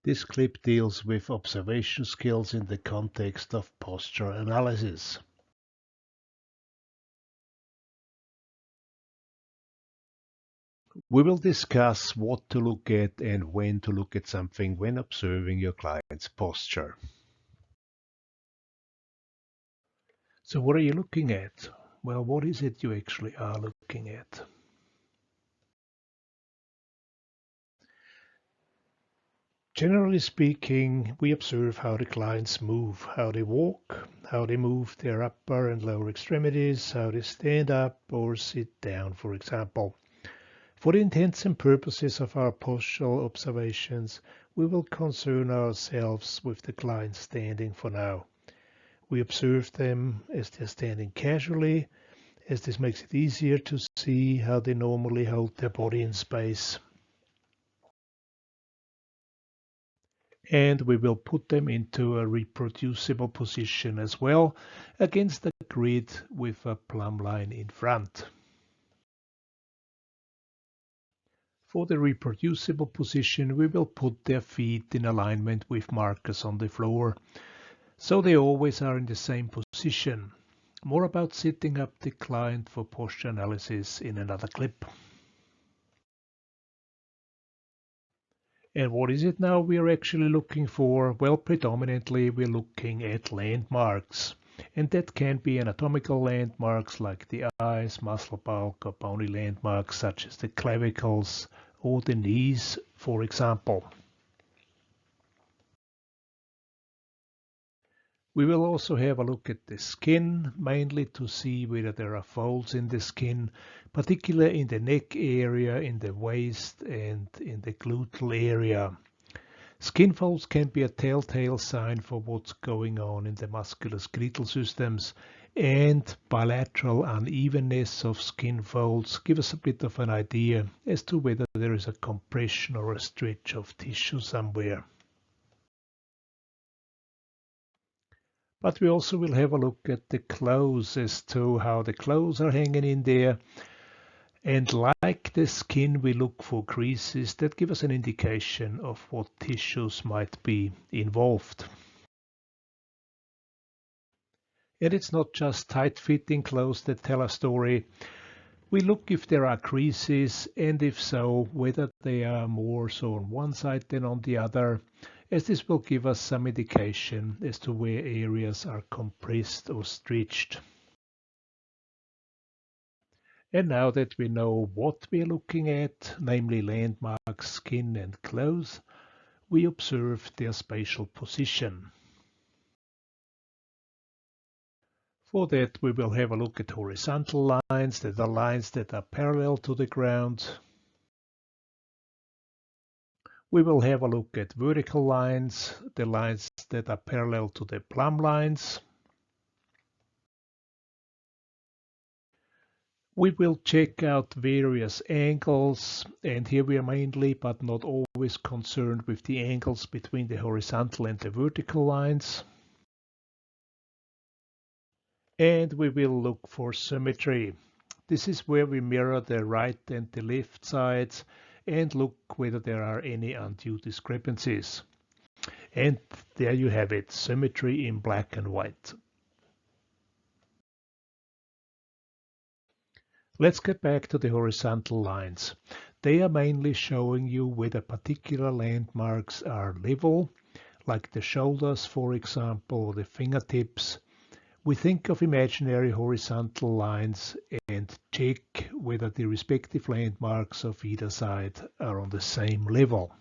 This clip deals with observation skills in the context of posture analysis. We will discuss what to look at and when to look at something when observing your client's posture. So what are you looking at? Well, what is it you actually are looking at? Generally speaking, we observe how the clients move, how they walk, how they move their upper and lower extremities, how they stand up or sit down, for example. For the intents and purposes of our postural observations, we will concern ourselves with the client standing for now. We observe them as they're standing casually, as this makes it easier to see how they normally hold their body in space. And we will put them into a reproducible position as well against the grid with a plumb line in front. For the reproducible position, we will put their feet in alignment with markers on the floor, so they always are in the same position. More about setting up the client for posture analysis in another clip. And what is it now we are actually looking for? Well, predominantly we're looking at landmarks. And that can be anatomical landmarks like the eyes, muscle bulk, or bony landmarks such as the clavicles or the knees, for example. We will also have a look at the skin, mainly to see whether there are folds in the skin, particularly in the neck area, in the waist, and in the gluteal area. Skin folds can be a telltale sign for what's going on in the musculoskeletal systems, and bilateral unevenness of skin folds give us a bit of an idea as to whether there is a compression or a stretch of tissue somewhere. But we also will have a look at the clothes as to how the clothes are hanging in there. And like the skin, we look for creases that give us an indication of what tissues might be involved. And it's not just tight-fitting clothes that tell a story. We look if there are creases, and if so, whether they are more so on one side than on the other, as this will give us some indication as to where areas are compressed or stretched. And now that we know what we're looking at, namely landmarks, skin and clothes, we observe their spatial position. For that we will have a look at horizontal lines, that are lines that are parallel to the ground. We will have a look at vertical lines, the lines that are parallel to the plumb lines. We will check out various angles, and here we are mainly but not always concerned with the angles between the horizontal and the vertical lines. And we will look for symmetry. This is where we mirror the right and the left sides and look whether there are any undue discrepancies. And there you have it, symmetry in black and white. Let's get back to the horizontal lines. They are mainly showing you whether particular landmarks are level, like the shoulders, for example, or the fingertips. We think of imaginary horizontal lines and check whether the respective landmarks of either side are on the same level.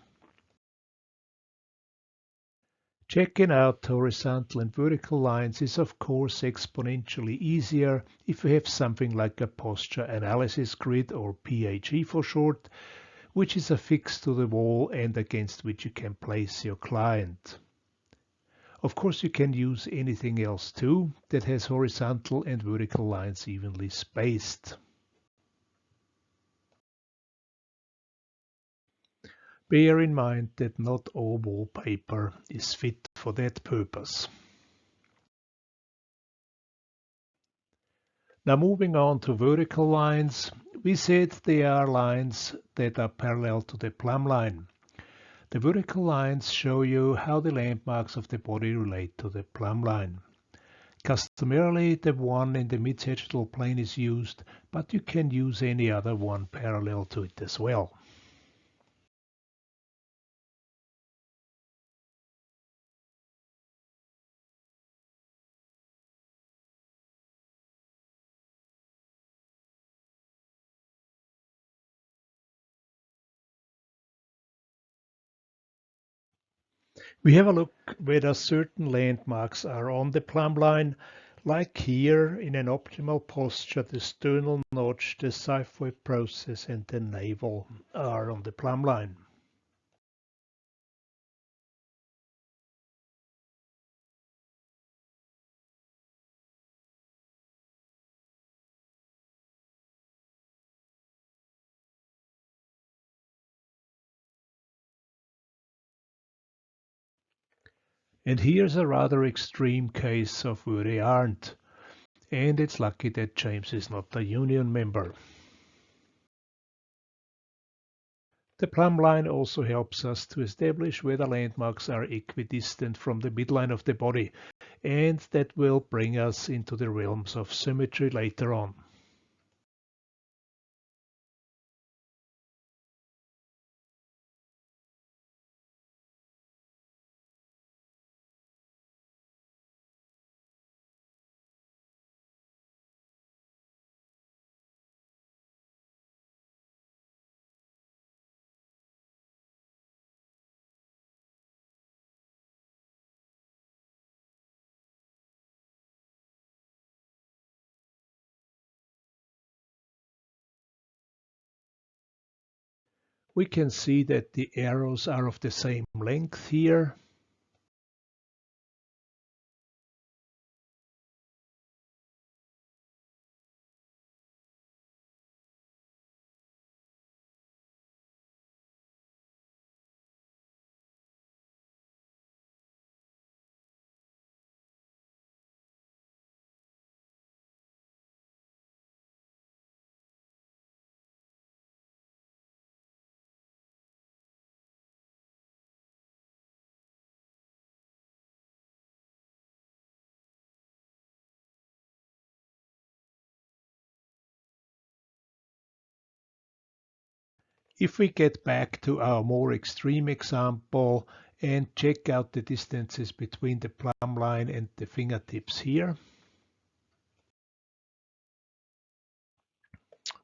Checking out horizontal and vertical lines is of course exponentially easier if you have something like a posture analysis grid, or PAG for short, which is affixed to the wall and against which you can place your client. Of course you can use anything else too that has horizontal and vertical lines evenly spaced. Bear in mind that not all wallpaper is fit for that purpose. Now moving on to vertical lines, we said they are lines that are parallel to the plumb line. The vertical lines show you how the landmarks of the body relate to the plumb line. Customarily, the one in the mid-sagittal plane is used, but you can use any other one parallel to it as well. We have a look whether certain landmarks are on the plumb line, like here in an optimal posture, the sternal notch, the xiphoid process and the navel are on the plumb line. And here's a rather extreme case of where they aren't. And it's lucky that James is not a union member. The plumb line also helps us to establish whether landmarks are equidistant from the midline of the body, and that will bring us into the realms of symmetry later on. We can see that the arrows are of the same length here. If we get back to our more extreme example and check out the distances between the plumb line and the fingertips here,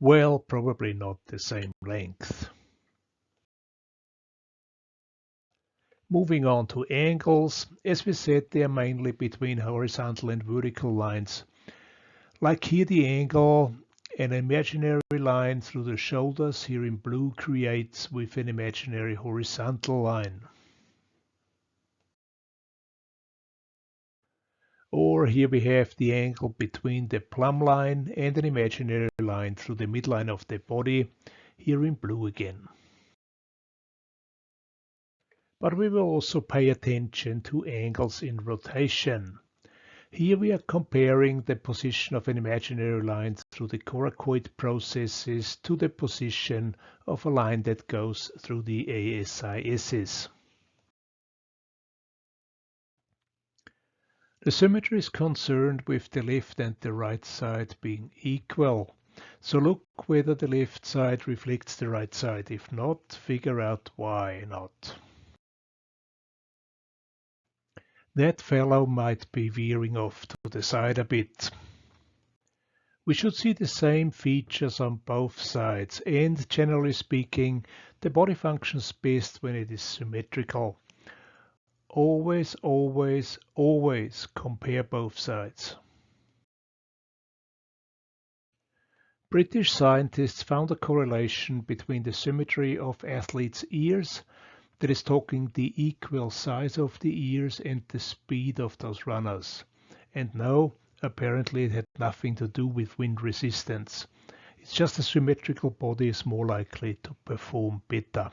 well, probably not the same length. Moving on to angles, as we said, they are mainly between horizontal and vertical lines. Like here, the angle, an imaginary line through the shoulders here in blue creates with an imaginary horizontal line. Or here we have the angle between the plumb line and an imaginary line through the midline of the body, here in blue again. But we will also pay attention to angles in rotation. Here we are comparing the position of an imaginary line through the coracoid processes to the position of a line that goes through the ASISs. The symmetry is concerned with the left and the right side being equal. So look whether the left side reflects the right side. If not, figure out why not. That fellow might be veering off to the side a bit. We should see the same features on both sides, and generally speaking, the body functions best when it is symmetrical. Always, always, always compare both sides. British scientists found a correlation between the symmetry of athletes' ears, that is talking the equal size of the ears, and the speed of those runners. And no, apparently it had nothing to do with wind resistance. It's just a symmetrical body is more likely to perform better.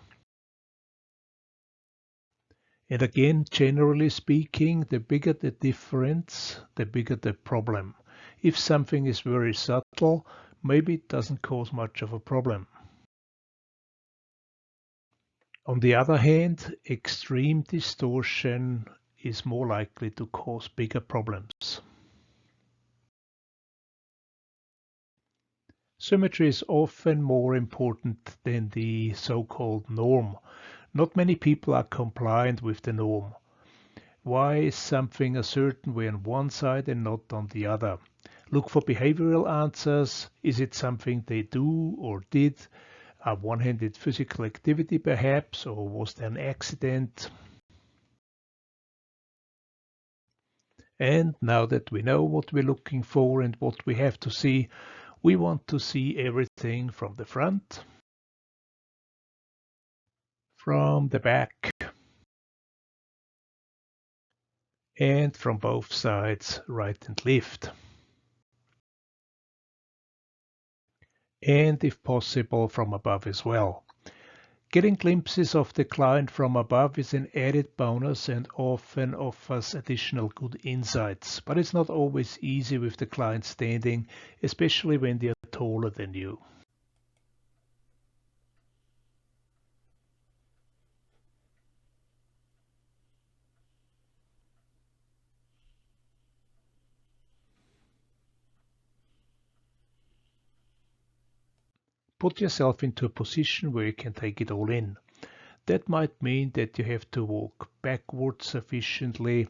And again, generally speaking, the bigger the difference, the bigger the problem. If something is very subtle, maybe it doesn't cause much of a problem. On the other hand, extreme distortion is more likely to cause bigger problems. Symmetry is often more important than the so-called norm. Not many people are compliant with the norm. Why is something a certain way on one side and not on the other? Look for behavioral answers. Is it something they do or did? A one-handed physical activity perhaps, or was there an accident? And now that we know what we're looking for and what we have to see, we want to see everything from the front, from the back, and from both sides, right and left. And if possible, from above as well. Getting glimpses of the client from above is an added bonus and often offers additional good insights, but it's not always easy with the client standing, especially when they are taller than you. Put yourself into a position where you can take it all in. That might mean that you have to walk backwards sufficiently.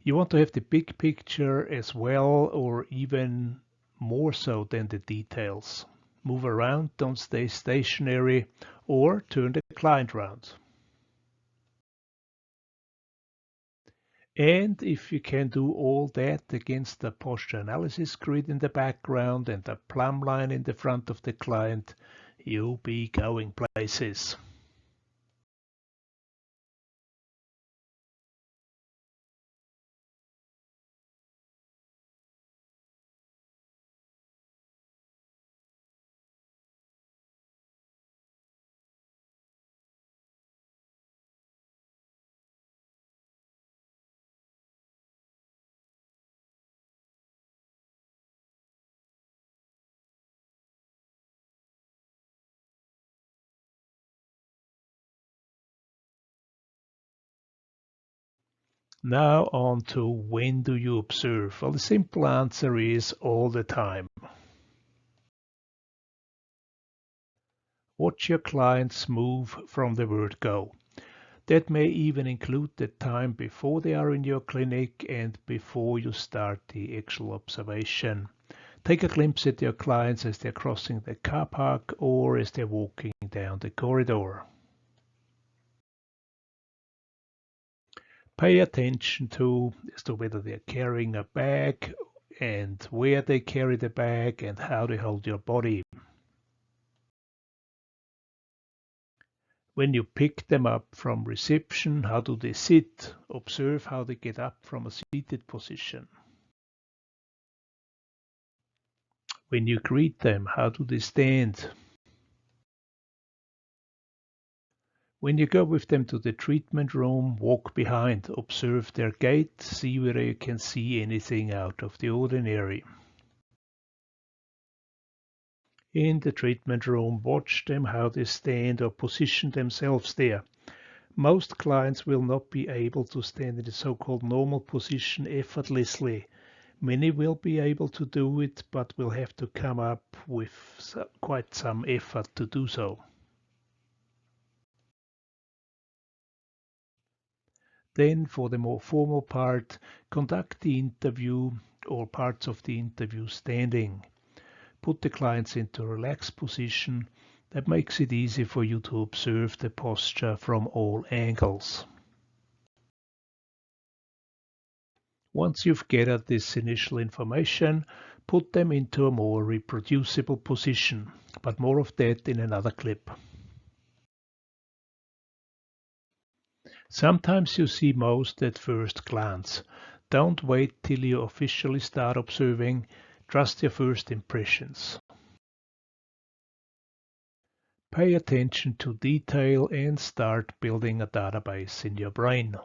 You want to have the big picture as well, or even more so than the details. Move around, don't stay stationary, or turn the client round. And if you can do all that against the posture analysis grid in the background and the plumb line in the front of the client, you'll be going places. Now on to when do you observe? Well, the simple answer is all the time. Watch your clients move from the word go. That may even include the time before they are in your clinic and before you start the actual observation. Take a glimpse at your clients as they're crossing the car park or as they're walking down the corridor. Pay attention as to whether they're carrying a bag and where they carry the bag and how they hold your body. When you pick them up from reception, how do they sit? Observe how they get up from a seated position. When you greet them, how do they stand? When you go with them to the treatment room, walk behind, observe their gait, see whether you can see anything out of the ordinary. In the treatment room, watch them how they stand or position themselves there. Most clients will not be able to stand in the so-called normal position effortlessly. Many will be able to do it, but will have to come up with quite some effort to do so. Then, for the more formal part, conduct the interview or parts of the interview standing. Put the clients into a relaxed position. That makes it easy for you to observe the posture from all angles. Once you've gathered this initial information, put them into a more reproducible position, but more of that in another clip. Sometimes you see most at first glance. Don't wait till you officially start observing. Trust your first impressions. Pay attention to detail and start building a database in your brain.